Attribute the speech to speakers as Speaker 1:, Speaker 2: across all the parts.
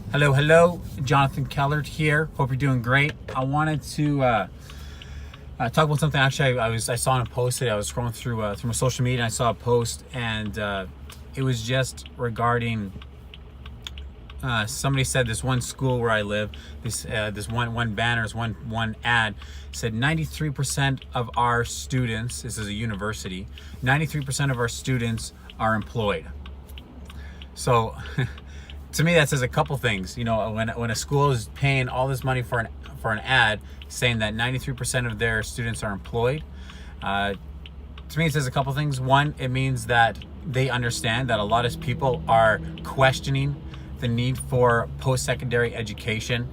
Speaker 1: Hello, Jonathan Kellert here. Hope you're doing great. I wanted to talk about something. Actually, I saw on a post today. I was scrolling through my social media, and I saw a post, and it was just regarding. Somebody said this one school where I live, this one banner, one ad said 93% of our students. This is a university. 93% of our students are employed. So. To me, that says a couple things. You know, when a school is paying all this money for an ad saying that 93% of their students are employed, to me it says a couple things. One, it means that they understand that a lot of people are questioning the need for post-secondary education,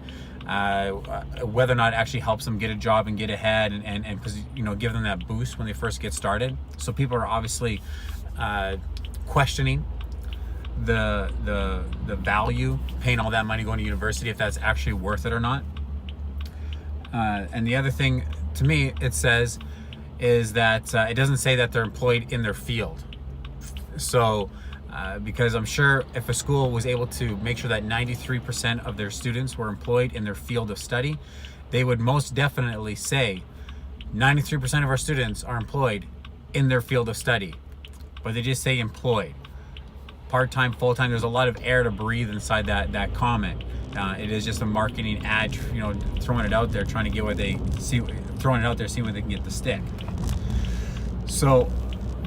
Speaker 1: whether or not it actually helps them get a job and get ahead, and give them that boost when they first get started. So people are obviously questioning the value, paying all that money going to university, if that's actually worth it or not. And the other thing to me it says is that it doesn't say that they're employed in their field. So because I'm sure if a school was able to make sure that 93% of their students were employed in their field of study, they would most definitely say 93% of our students are employed in their field of study, but they just say employed. Part-time, full-time, there's a lot of air to breathe inside that comment. It is just a marketing ad, throwing it out there, trying to get what they see, throwing it out there, seeing where they can get the stick. So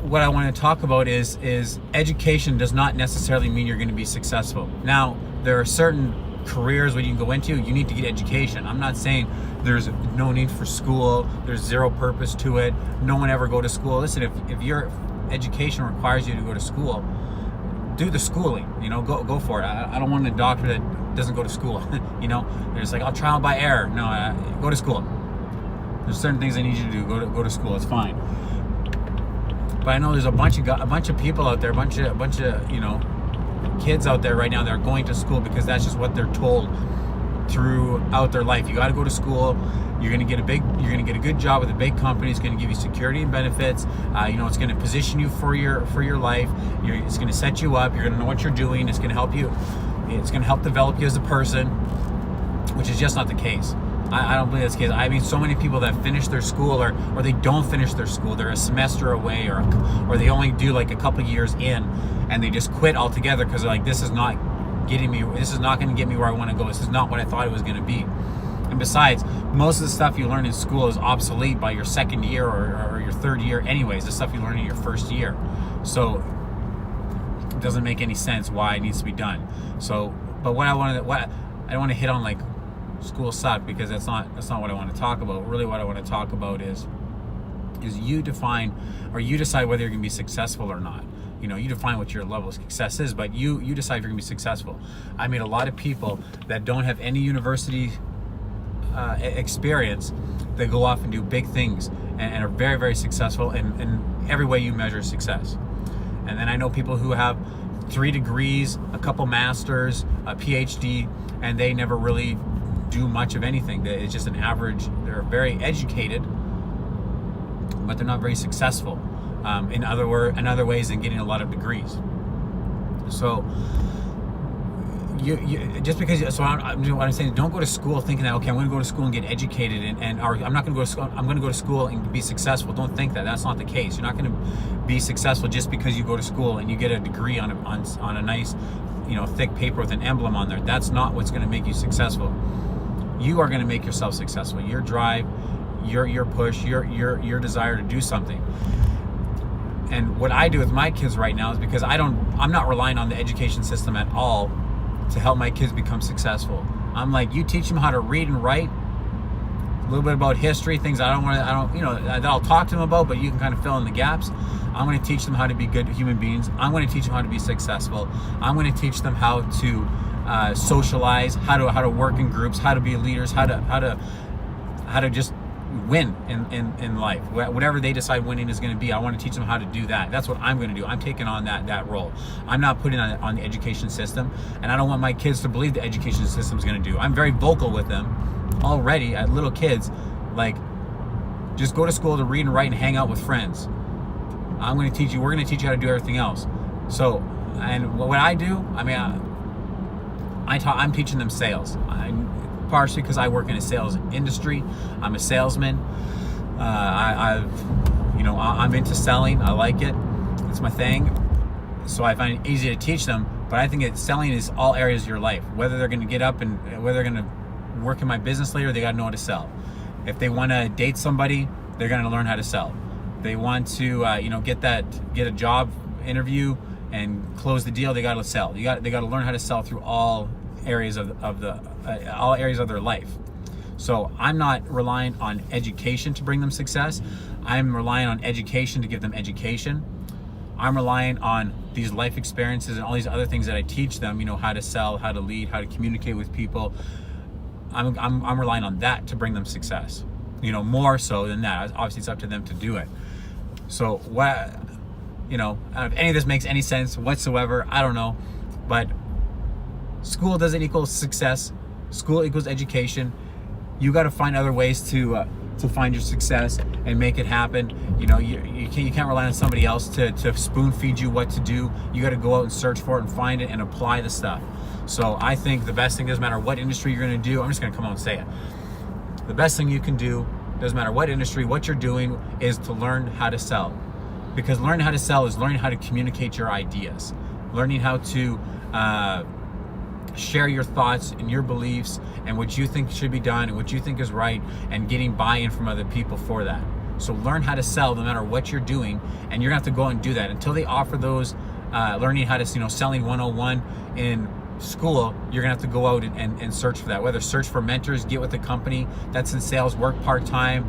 Speaker 1: what I want to talk about is education does not necessarily mean you're going to be successful. Now, there are certain careers where you can go into, you need to get education. I'm not saying there's no need for school, there's zero purpose to it, no one ever go to school. Listen, if your education requires you to go to school, do the schooling, go for it. I don't want a doctor that doesn't go to school. They're just like, I'll trial by error. No, go to school. There's certain things I need you to do. Go to school. It's fine. But I know there's a bunch of people out there, a bunch of kids out there right now that are going to school because that's just what they're told throughout their life. You got to go to school. You're gonna get a good job with a big company. It's gonna give you security and benefits. It's gonna position you for your life. It's gonna set you up. You're gonna know what you're doing. It's gonna help you. It's gonna help develop you as a person, which is just not the case. I don't believe that's the case. I mean, so many people that finish their school or they don't finish their school. They're a semester away or they only do like a couple years in, and they just quit altogether because they're like, this is not getting me. This is not gonna get me where I want to go. This is not what I thought it was gonna be. And besides, most of the stuff you learn in school is obsolete by your second year or your third year anyways, the stuff you learn in your first year. So it doesn't make any sense why it needs to be done. So, but I don't want to hit on like school suck, because that's not what I want to talk about. Really what I want to talk about is you define, or you decide whether you're going to be successful or not. You define what your level of success is, but you decide if you're going to be successful. I mean, a lot of people that don't have any university experience, they go off and do big things and are very, very successful in every way you measure success. And then I know people who have 3 degrees, a couple masters, a PhD, and they never really do much of anything. It's just an average. They're very educated, but they're not very successful in other ways than getting a lot of degrees. So what I'm saying, don't go to school thinking that, okay, I'm going to go to school and get educated or I'm not going to go to school, I'm going to go to school and be successful. Don't think that. That's not the case. You're not going to be successful just because you go to school and you get a degree on a nice, thick paper with an emblem on there. That's not what's going to make you successful. You are going to make yourself successful. Your drive, your push, your desire to do something. And what I do with my kids right now is because I'm not relying on the education system at all to help my kids become successful. I'm like, you teach them how to read and write, a little bit about history, things that I'll talk to them about, but you can kind of fill in the gaps. I'm going to teach them how to be good human beings. I'm going to teach them how to be successful. I'm going to teach them how to socialize, how to work in groups, how to be leaders, how to just win in life. Whatever they decide winning is going to be, I want to teach them how to do that. That's what I'm going to do. I'm taking on that role. I'm not putting on the education system, and I don't want my kids to believe the education system is going to do. I'm very vocal with them already at little kids, like, just go to school to read and write and hang out with friends. We're going to teach you how to do everything else. So, and what I do, I mean, I'm teaching them sales. Partially because I work in a sales industry. I'm a salesman. I'm into selling. I like it. It's my thing. So I find it easy to teach them. But I think that selling is all areas of your life. Whether they're going to get up and whether they're going to work in my business later, they got to know how to sell. If they want to date somebody, they're going to learn how to sell. They want to, get a job interview and close the deal. They got to sell. They got to learn how to sell through all areas of their life. So I'm not relying on education to bring them success. I'm relying on education to give them education. I'm relying on these life experiences and all these other things that I teach them, how to sell, how to lead, how to communicate with people. I'm relying on that to bring them success, more so than that. Obviously it's up to them to do it. So what, if any of this makes any sense whatsoever, I don't know, but school doesn't equal success. School equals education. You got to find other ways to find your success and make it happen. You can't rely on somebody else to spoon feed you what to do. You got to go out and search for it and find it and apply the stuff. So I think the best thing, doesn't matter what industry you're going to do, I'm just going to come out and say it. The best thing you can do, doesn't matter what industry, what you're doing, is to learn how to sell. Because learning how to sell is learning how to communicate your ideas, learning how to share your thoughts and your beliefs and what you think should be done and what you think is right, and getting buy-in from other people for that. So learn how to sell no matter what you're doing, and you're gonna have to go out and do that. Until they offer those learning how to, selling 101 in school, you're gonna have to go out and search for that. Whether search for mentors, get with a company that's in sales, work part-time,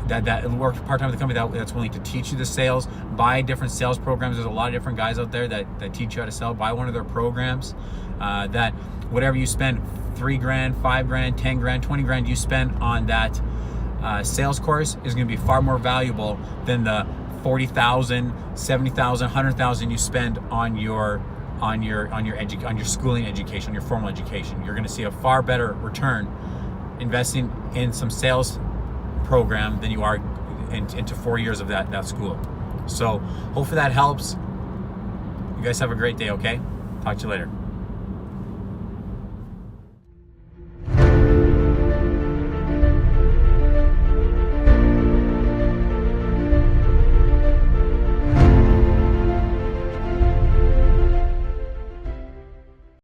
Speaker 1: that work part-time with the company that's willing to teach you the sales. Buy different sales programs. There's a lot of different guys out there that teach you how to sell. Buy one of their programs. That whatever you spend, $3,000, $5,000, $10,000, $20,000 you spend on that sales course is going to be far more valuable than the $40,000, $70,000, $100,000 you spend on your schooling education, your formal education. You're going to see a far better return investing in some sales program than you are into 4 years of that school. So hopefully that helps. You guys have a great day, okay? Talk to you later.